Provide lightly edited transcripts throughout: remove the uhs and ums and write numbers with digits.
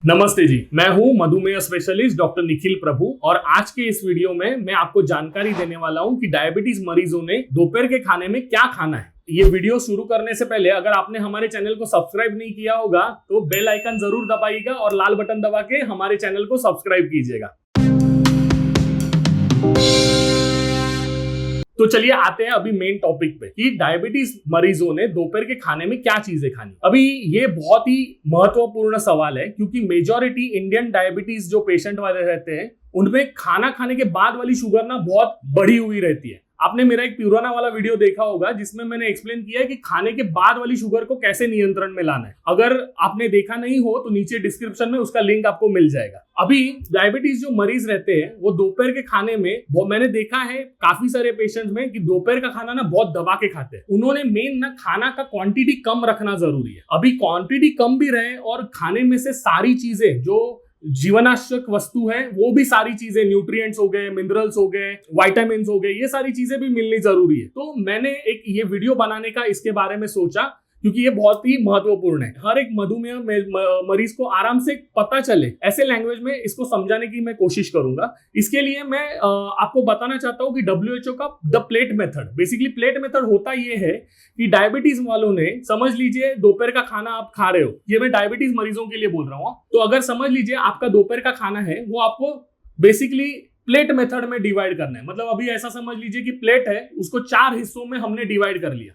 नमस्ते जी, मैं हूं मधुमेह स्पेशलिस्ट डॉक्टर निखिल प्रभु और आज के इस वीडियो में मैं आपको जानकारी देने वाला हूं कि डायबिटीज मरीजों ने दोपहर के खाने में क्या खाना है। ये वीडियो शुरू करने से पहले अगर आपने हमारे चैनल को सब्सक्राइब नहीं किया होगा तो बेल आइकन जरूर दबाइएगा और लाल बटन दबा के हमारे चैनल को सब्सक्राइब कीजिएगा। तो चलिए आते हैं अभी मेन टॉपिक पे कि डायबिटीज मरीजों ने दोपहर के खाने में क्या चीजें खानी। अभी ये बहुत ही महत्वपूर्ण सवाल है क्योंकि मेजॉरिटी इंडियन डायबिटीज जो पेशेंट वाले रहते हैं उनमें खाना खाने के बाद वाली शुगर ना बहुत बढ़ी हुई रहती है। आपने मेरा एक पुराना वाला वीडियो देखा होगा जिसमें मैंने एक्सप्लेन किया है कि खाने के बाद वाली शुगर को कैसे नियंत्रण में लाना है। अगर आपने देखा नहीं हो तो नीचे डिस्क्रिप्शन में उसका लिंक आपको मिल जाएगा। अभी डायबिटीज जो मरीज रहते हैं वो दोपहर के खाने में मैंने देखा है काफी सारे पेशेंट में कि दोपहर का खाना ना बहुत दबा के खाते हैं। उन्होंने मेन ना खाना का क्वांटिटी कम रखना जरूरी है। अभी क्वांटिटी कम भी रहे और खाने में से सारी चीजें जो जीवनावश्यक वस्तु है वो भी सारी चीजें न्यूट्रिएंट्स हो गए, मिनरल्स हो गए, विटामिन हो गए, ये सारी चीजें भी मिलनी जरूरी है। तो मैंने एक ये वीडियो बनाने का इसके बारे में सोचा क्योंकि ये बहुत ही महत्वपूर्ण है। हर एक मधुमेह मरीज को आराम से पता चले ऐसे लैंग्वेज में इसको समझाने की मैं कोशिश करूंगा। इसके लिए मैं आपको बताना चाहता हूं कि WHO का the plate method, basically plate method होता ये है कि डायबिटीज वालों ने, समझ लीजिए दोपहर का खाना आप खा रहे हो, ये मैं डायबिटीज मरीजों के लिए बोल रहा हूँ। तो अगर समझ लीजिए आपका दोपहर का खाना है वो आपको बेसिकली प्लेट मेथड में डिवाइड करना है। मतलब अभी ऐसा समझ लीजिए कि प्लेट है, उसको 4 हिस्सों में हमने डिवाइड कर लिया।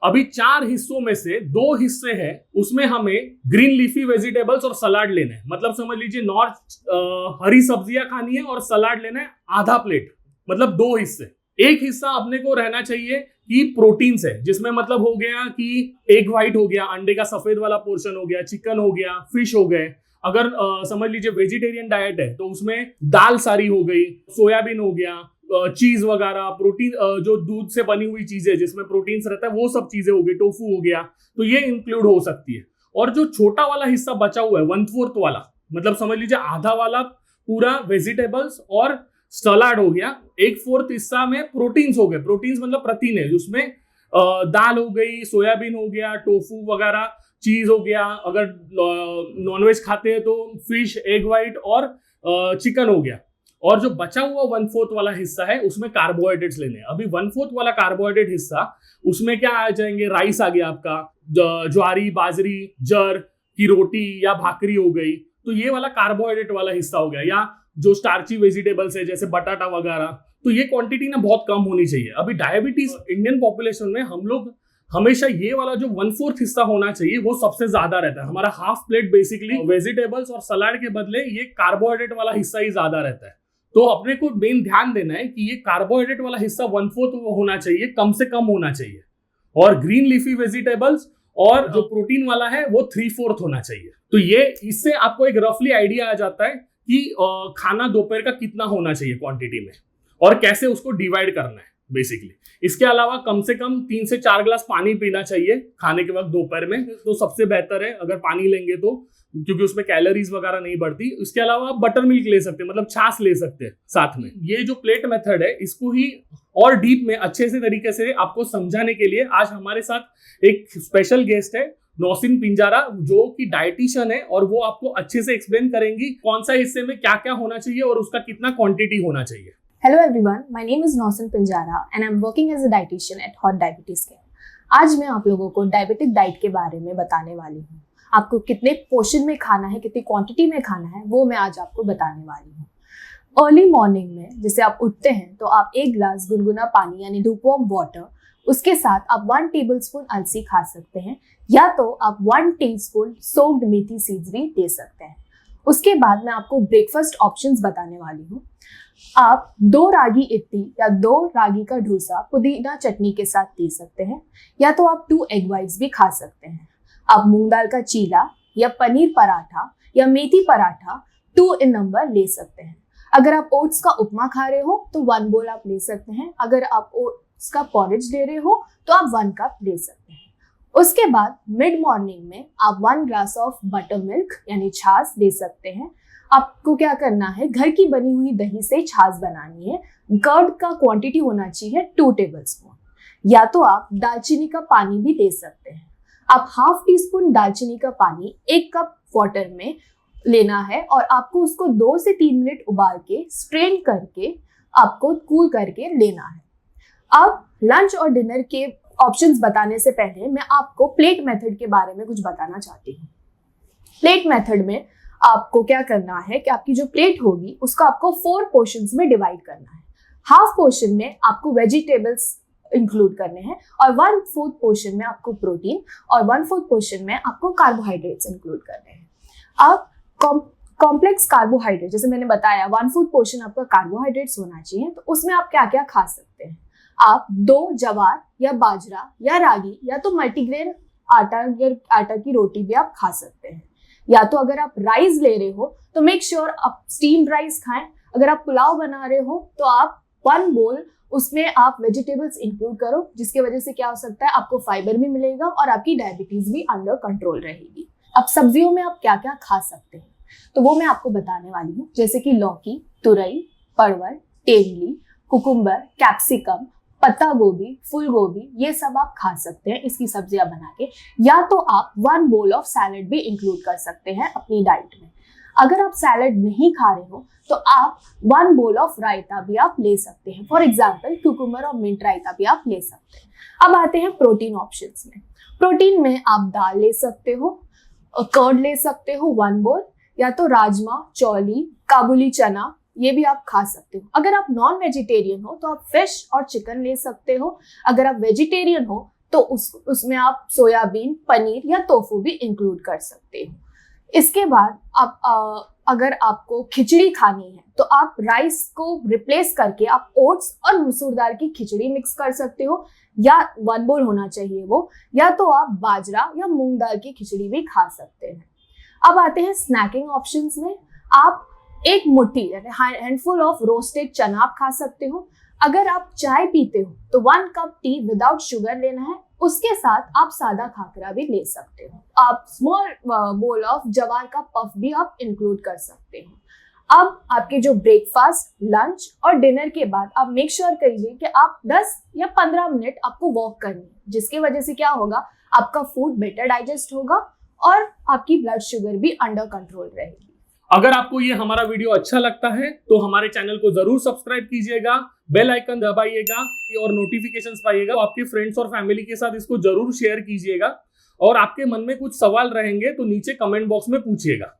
अभी 4 हिस्सों में से 2 हिस्से हैं उसमें हमें ग्रीन लीफी वेजिटेबल्स और सलाड लेना है। मतलब समझ लीजिए हरी सब्जियां खानी है और सलाड लेना है आधा प्लेट, मतलब 2 हिस्से। एक हिस्सा अपने को रहना चाहिए कि प्रोटीन्स है, जिसमें मतलब हो गया कि एग व्हाइट हो गया, अंडे का सफेद वाला पोर्शन हो गया, चिकन हो गया, फिश हो गए। अगर समझ लीजिए वेजिटेरियन डाइट है तो उसमें दाल सारी हो गई, सोयाबीन हो गया, चीज वगैरह, प्रोटीन जो दूध से बनी हुई चीजें जिसमें प्रोटीन्स रहता है वो सब चीजें हो गई, टोफू हो गया, तो ये इंक्लूड हो सकती है। और जो छोटा वाला हिस्सा बचा हुआ है 1/4 वाला, मतलब समझ लीजिए आधा वाला पूरा वेजिटेबल्स और सलाड हो गया। 1/4 हिस्सा में प्रोटीन्स हो गए। प्रोटीन्स मतलब प्रोटीन है, उसमें दाल हो गई, सोयाबीन हो गया, टोफू वगैरह चीज हो गया। अगर नॉनवेज खाते हैं तो फिश, एग व्हाइट और चिकन हो गया। और जो बचा हुआ 1/4 वाला हिस्सा है उसमें कार्बोहाइड्रेट्स लेने हैं। अभी 1/4 वाला कार्बोहाइड्रेट हिस्सा, उसमें क्या आ जाएंगे, राइस आ गया आपका, ज्वारी, बाजरी, जर की रोटी या भाकरी हो गई, तो ये वाला कार्बोहाइड्रेट वाला हिस्सा हो गया। या जो स्टार्ची वेजिटेबल्स है जैसे बटाटा वगैरह, तो ये क्वांटिटी ना बहुत कम होनी चाहिए। अभी डायबिटीज इंडियन पॉपुलेशन में हम लोग हमेशा ये वाला जो 1/4 हिस्सा होना चाहिए वो सबसे ज्यादा रहता है। हमारा हाफ प्लेट बेसिकली वेजिटेबल्स और सलाड के बदले ये कार्बोहाइड्रेट वाला हिस्सा ही ज्यादा रहता है। तो अपने को मेन ध्यान देना है कि ये कार्बोहाइड्रेट वाला हिस्सा 1/4 होना चाहिए, कम से कम होना चाहिए। और ग्रीन लीफी वेजिटेबल्स और जो प्रोटीन वाला है वो 3/4 होना चाहिए। तो ये इससे आपको एक रफली आइडिया आ जाता है कि खाना दोपहर का कितना होना चाहिए क्वांटिटी में और कैसे उसको डिवाइड करना है बेसिकली। इसके अलावा कम से कम 3 से 4 ग्लास पानी पीना चाहिए खाने के वक्त दोपहर में, तो सबसे बेहतर है अगर पानी लेंगे तो, क्योंकि उसमें कैलोरीज वगैरह नहीं बढ़ती। इसके अलावा आप बटर मिल्क ले सकते हैं, मतलब छाछ ले सकते हैं साथ में। ये जो प्लेट मेथड है इसको ही और डीप में अच्छे से तरीके से आपको समझाने के लिए आज हमारे साथ एक स्पेशल गेस्ट है, नौसिन पिंजारा, जो कि डाइटिशियन है और वो आपको अच्छे से एक्सप्लेन करेंगी कौन सा हिस्से में क्या क्या होना चाहिए और उसका कितना क्वांटिटी होना चाहिए। Hello everyone, my name is Nausin Pinjara and I'm working as a dietitian at Hot Diabetes Care. आज मैं आप लोगों को डायबिटिक डाइट के बारे में बताने वाली हूँ। आपको कितने पोर्शन में खाना है, कितनी क्वांटिटी में खाना है, वो मैं आज आपको बताने वाली हूँ। अर्ली मॉर्निंग में जैसे आप उठते हैं तो आप 1 गिलास गुनगुना पानी यानी लूकवार्म वाटर, उसके साथ आप 1 टेबलस्पून अलसी खा सकते हैं या तो आप 1 टीस्पून सोक्ड मेथी सीड्स भी दे सकते हैं। उसके बाद मैं आपको ब्रेकफास्ट ऑप्शंस बताने वाली हूँ। आप 2 रागी इडली या 2 रागी का डोसा पुदीना चटनी के साथ दे सकते हैं या तो आप 2 एग व्हाइट्स भी खा सकते हैं। आप मूंग दाल का चीला या पनीर पराठा या मेथी पराठा 2 इन नंबर ले सकते हैं। अगर आप ओट्स का उपमा खा रहे हो तो 1 बोल आप ले सकते हैं। अगर आप ओट्स का पॉरेज ले रहे हो तो आप 1 कप ले सकते हैं। उसके बाद मिड मॉर्निंग में आप 1 ग्लास ऑफ बटर मिल्क यानी छाछ दे सकते हैं। आपको क्या करना है, घर की बनी हुई दही से छाछ बनानी है। कर्ड का क्वांटिटी होना चाहिए 2 टेबलस्पून। या तो आप दालचीनी का पानी भी दे सकते हैं। आप 1/2 टीस्पून दालचीनी का पानी 1 कप वाटर में लेना है और आपको उसको 2 से 3 मिनट उबाल के स्ट्रेन करके आपको कूल करके लेना है। अब लंच और डिनर के ऑप्शंस बताने से पहले मैं आपको प्लेट मेथड के बारे में कुछ बताना चाहती हूँ। प्लेट मेथड में आपको क्या करना है कि आपकी जो प्लेट होगी उसको आपको 4 पोर्शंस में डिवाइड करना है। हाफ पोर्शन में आपको वेजिटेबल्स इंक्लूड करने हैं और 1/4 पोर्शन में आपको प्रोटीन और 1/4 पोर्शन में आपको कार्बोहाइड्रेट्स इंक्लूड करने हैं। अब कॉम्प्लेक्स कार्बोहाइड्रेट, जैसे मैंने बताया 1/4 पोर्शन आपका कार्बोहाइड्रेट्स होना चाहिए, तो उसमें आप क्या क्या खा सकते हैं। आप 2 जवार या बाजरा या रागी या तो मल्टीग्रेन आटा की रोटी भी आप खा सकते हैं। या तो अगर आप राइस ले रहे हो तो मेक श्योर आप स्टीम्ड राइस खाएं। अगर आप पुलाव बना रहे हो तो आप 1 बोल उसमें आप वेजिटेबल्स इंक्लूड करो, जिसकी वजह से क्या हो सकता है, आपको फाइबर भी मिलेगा और आपकी डायबिटीज भी अंडर कंट्रोल रहेगी। अब सब्जियों में आप क्या क्या खा सकते हैं तो वो मैं आपको बताने वाली हूँ, जैसे कि लौकी, तुरई, परवल, तेंदुली, कुकुम्बर, कैप्सिकम, पत्ता गोभी, फूल गोभी, ये सब आप खा सकते हैं इसकी सब्जियां बना के। या तो आप 1 बोल ऑफ सैलड भी इंक्लूड कर सकते हैं अपनी डाइट में। अगर आप सैलड नहीं खा रहे हो तो आप 1 बोल ऑफ रायता भी आप ले सकते हैं। फॉर एग्जाम्पल कुकुम्बर और मिंट रायता भी आप ले सकते हैं। अब आते हैं प्रोटीन ऑप्शंस में। प्रोटीन में आप दाल ले सकते हो, कर्ड ले सकते हो 1 बोल, या तो राजमा, चौली, काबुली चना, ये भी आप खा सकते हो। अगर आप नॉन वेजिटेरियन हो तो आप फिश और चिकन ले सकते हो। अगर आप वेजिटेरियन हो तो उसमें आप सोयाबीन, पनीर या टोफू भी इंक्लूड कर सकते हो। इसके बाद आप अगर आपको खिचड़ी खानी है तो आप राइस को रिप्लेस करके आप ओट्स और मसूर दाल की खिचड़ी मिक्स कर सकते हो, या 1 बोल होना चाहिए वो, या तो आप बाजरा या मूंग दाल की खिचड़ी भी खा सकते हैं। अब आते हैं स्नैकिंग ऑप्शंस में। आप एक मुट्ठी हैंडफुल ऑफ रोस्टेड चना आप खा सकते हो। अगर आप चाय पीते हो तो 1 कप टी विदाउट शुगर लेना है, उसके साथ आप सादा खाकरा भी ले सकते हो। आप स्मॉल बोल ऑफ जवार का पफ भी आप इंक्लूड कर सकते हो। अब आपके जो ब्रेकफास्ट, लंच और डिनर के बाद आप मेक श्योर कीजिए कि आप 10 या 15 मिनट आपको वॉक करनी है, जिसकी वजह से क्या होगा, आपका फूड बेटर डाइजेस्ट होगा और आपकी ब्लड शुगर भी अंडर कंट्रोल रहेगी। अगर आपको ये हमारा वीडियो अच्छा लगता है तो हमारे चैनल को जरूर सब्सक्राइब कीजिएगा, बेल आइकन दबाइएगा और नोटिफिकेशंस पाइएगा। तो आपके फ्रेंड्स और फैमिली के साथ इसको जरूर शेयर कीजिएगा और आपके मन में कुछ सवाल रहेंगे तो नीचे कमेंट बॉक्स में पूछिएगा।